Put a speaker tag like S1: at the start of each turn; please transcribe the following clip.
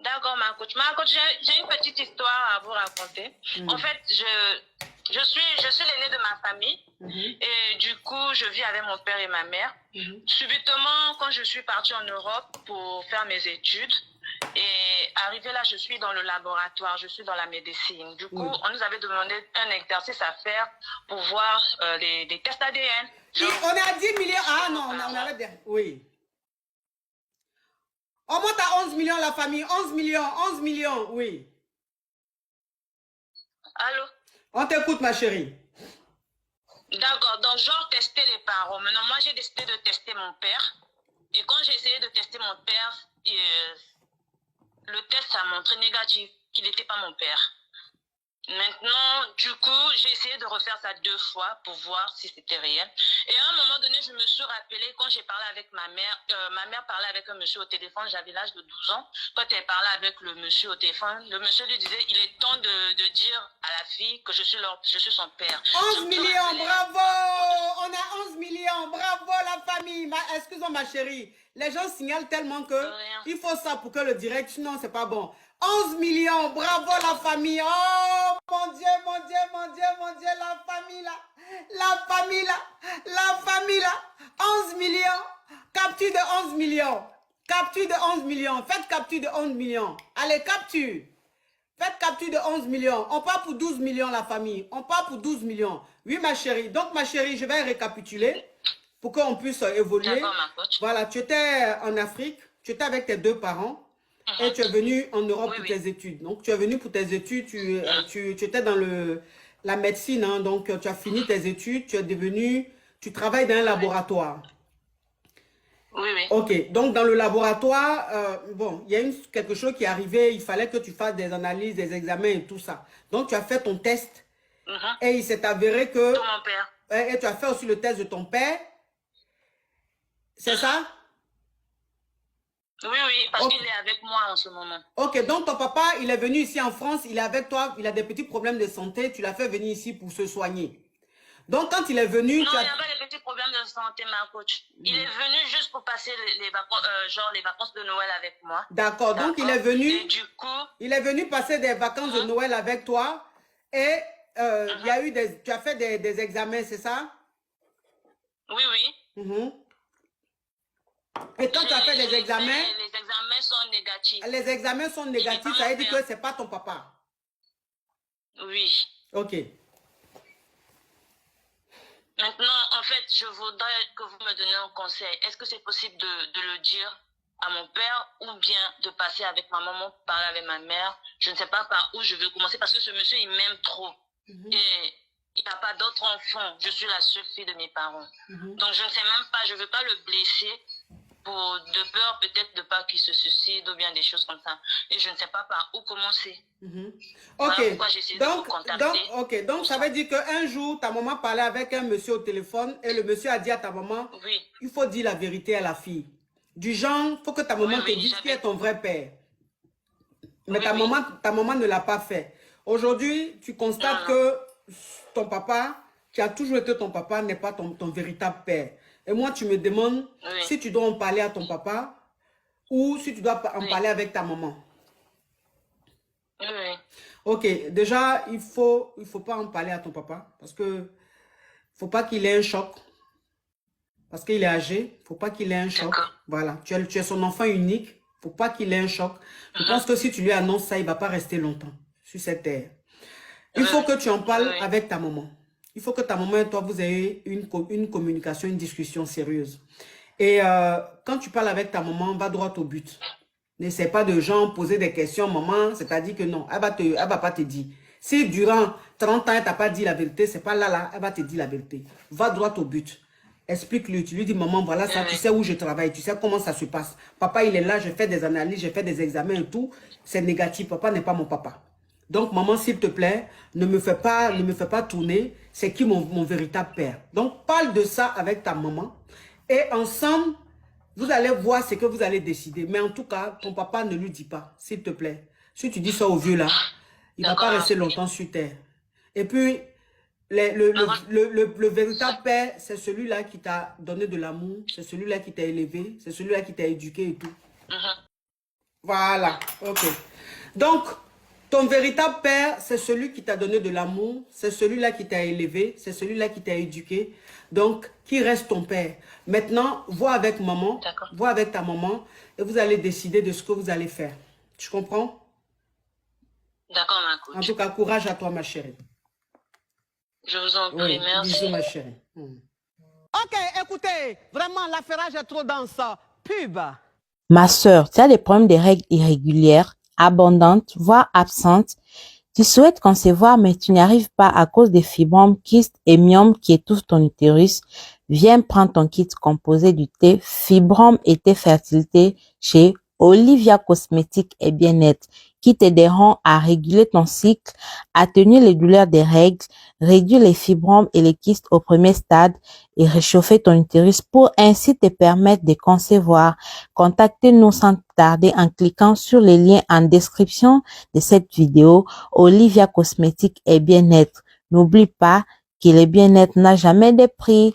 S1: D'accord, ma coach. Ma coach, j'ai une petite histoire à vous raconter. En fait, je suis l'aînée de ma famille. Et du coup, je vis avec mon père et ma mère. Subitement, quand je suis partie en Europe pour faire mes études, et arrivée là, je suis dans le laboratoire, je suis dans la médecine. Du coup, on nous avait demandé un exercice à faire pour voir les tests ADN.
S2: On est à 10 millions. Ah non, on avait bien. Oui. On monte à 11 millions la famille. 11 millions, 11 millions, oui.
S1: Allô?
S2: On t'écoute, ma chérie.
S1: D'accord, donc genre tester les parents. Maintenant, moi j'ai décidé de tester mon père. Et quand j'ai essayé de tester mon père, le test a montré négatif, qu'il n'était pas mon père. Maintenant, du coup, j'ai essayé de refaire ça 2 fois pour voir si c'était réel. Et à un moment donné, je me suis rappelé quand j'ai parlé avec ma mère parlait avec un monsieur au téléphone, j'avais l'âge de 12 ans. Quand elle parlait avec le monsieur au téléphone, le monsieur lui disait, il est temps de dire à la fille que je suis son père.
S2: 11 millions, bravo! On a 11 millions, bravo la famille. Excuse-moi ma chérie, les gens signalent tellement que il faut ça pour que le direct, sinon c'est pas bon. 11 millions, bravo la famille. Oh mon Dieu, mon Dieu, mon Dieu, mon Dieu, la famille là. La famille là. La famille là. 11 millions. Capture de 11 millions. Capture de 11 millions. Faites capture de 11 millions. Allez, capture. Faites capture de 11 millions. On part pour 12 millions la famille. On part pour 12 millions. Oui ma chérie. Donc ma chérie, je vais récapituler pour qu'on puisse évoluer. Voilà, tu étais en Afrique. Tu étais avec tes 2 parents. Et tu es venu en Europe pour tes études. Donc, tu es venu pour tes études. Tu étais dans la médecine. Hein, donc, tu as fini tes études. Tu es devenu... Tu travailles dans un laboratoire.
S1: Oui, oui.
S2: Ok. Donc, dans le laboratoire, bon, il y a quelque chose qui est arrivé. Il fallait que tu fasses des analyses, des examens et tout ça. Donc, tu as fait ton test. Et il s'est avéré que...
S1: Mon père.
S2: Et tu as fait aussi le test de ton père. C'est ça?
S1: Oui, oui, parce qu'il est avec moi en ce moment.
S2: Ok, donc ton papa, il est venu ici en France, il est avec toi, il a des petits problèmes de santé, tu l'as fait venir ici pour se soigner. Donc quand il est venu...
S1: Non, il n'y a pas de petits problèmes de santé, ma coach. Il est venu juste pour passer les vacances, genre les vacances de Noël avec moi.
S2: D'accord, donc il est venu...
S1: Et du coup...
S2: Il est venu passer des vacances de Noël avec toi et il y a eu tu as fait des examens, c'est ça?
S1: Oui, oui.
S2: Et quand tu as fait des examens...
S1: Les examens sont négatifs.
S2: Les examens sont négatifs, ça veut dire que ce n'est pas ton papa.
S1: Oui.
S2: Ok.
S1: Maintenant, en fait, je voudrais que vous me donniez un conseil. Est-ce que c'est possible de le dire à mon père ou bien de passer avec ma maman, parler avec ma mère? Je ne sais pas par où je veux commencer parce que ce monsieur, il m'aime trop. Et il n'a pas d'autres enfants. Je suis la seule fille de mes parents. Donc, je ne sais même pas, je ne veux pas le blesser de peur peut-être de pas qu'il se suicide ou bien des choses comme ça. Et je ne sais pas par où commencer.
S2: Ok,
S1: voilà
S2: donc ça veut dire qu'un jour, ta maman parlait avec un monsieur au téléphone et le monsieur a dit à ta maman, il faut dire la vérité à la fille. Du genre, il faut que ta maman te dise qui est ton vrai père. Mais ta maman ne l'a pas fait. Aujourd'hui, tu constates que ton papa, qui a toujours été ton papa, n'est pas ton véritable père. Et moi, tu me demandes si tu dois en parler à ton papa ou si tu dois en parler avec ta maman.
S1: Oui.
S2: Ok, déjà, il faut pas en parler à ton papa parce que faut pas qu'il ait un choc. Parce qu'il est âgé, faut pas qu'il ait un choc. Voilà, tu es son enfant unique, faut pas qu'il ait un choc. Je pense que si tu lui annonces ça, il va pas rester longtemps sur cette terre. Il faut que tu en parles avec ta maman. Il faut que ta maman et toi, vous ayez une communication, une discussion sérieuse. Et quand tu parles avec ta maman, va droit au but. N'essaie pas de genre poser des questions, maman, c'est-à-dire que non, elle va pas te dire. Si durant 30 ans, elle t'a pas dit la vérité, c'est pas là, elle va te dire la vérité. Va droit au but. Explique-lui, tu lui dis, maman, voilà ça, tu sais où je travaille, tu sais comment ça se passe. Papa, il est là, je fais des analyses, je fais des examens et tout. C'est négatif, papa n'est pas mon papa. Donc, maman, s'il te plaît, ne me fais pas tourner. C'est qui mon véritable père? Donc, parle de ça avec ta maman. Et ensemble, vous allez voir ce que vous allez décider. Mais en tout cas, ton papa ne lui dit pas, s'il te plaît. Si tu dis ça au vieux là, il ne va pas rester longtemps sur terre. Et puis, le véritable père, c'est celui-là qui t'a donné de l'amour. C'est celui-là qui t'a élevé. C'est celui-là qui t'a éduqué et tout. Voilà, ok. Donc, ton véritable père, c'est celui qui t'a donné de l'amour, c'est celui-là qui t'a élevé, c'est celui-là qui t'a éduqué. Donc, qui reste ton père? Maintenant, vois avec maman, vois avec ta maman, et vous allez décider de ce que vous allez faire. Tu comprends?
S1: D'accord, ma coach.
S2: En tout cas, courage à toi, ma chérie.
S1: Je vous en prie, merci.
S2: Bisous, ma chérie. Ok, écoutez, vraiment, l'affairage est trop dense. Pub.
S3: Ma sœur, tu as des problèmes de règles irrégulières, abondantes, voire absentes. Tu souhaites concevoir, mais tu n'y arrives pas à cause des fibromes, kystes et myomes qui étouffent ton utérus. Viens prendre ton kit composé du thé Fibromes et thé fertilité chez Olivia Cosmétiques et Bien-être, qui t'aideront à réguler ton cycle, atténuer les douleurs des règles, réduire les fibromes et les kystes au premier stade et réchauffer ton utérus pour ainsi te permettre de concevoir. Contactez-nous sans tarder en cliquant sur les liens en description de cette vidéo. Olivia Cosmétiques et Bien-être. N'oublie pas que le bien-être n'a jamais de prix.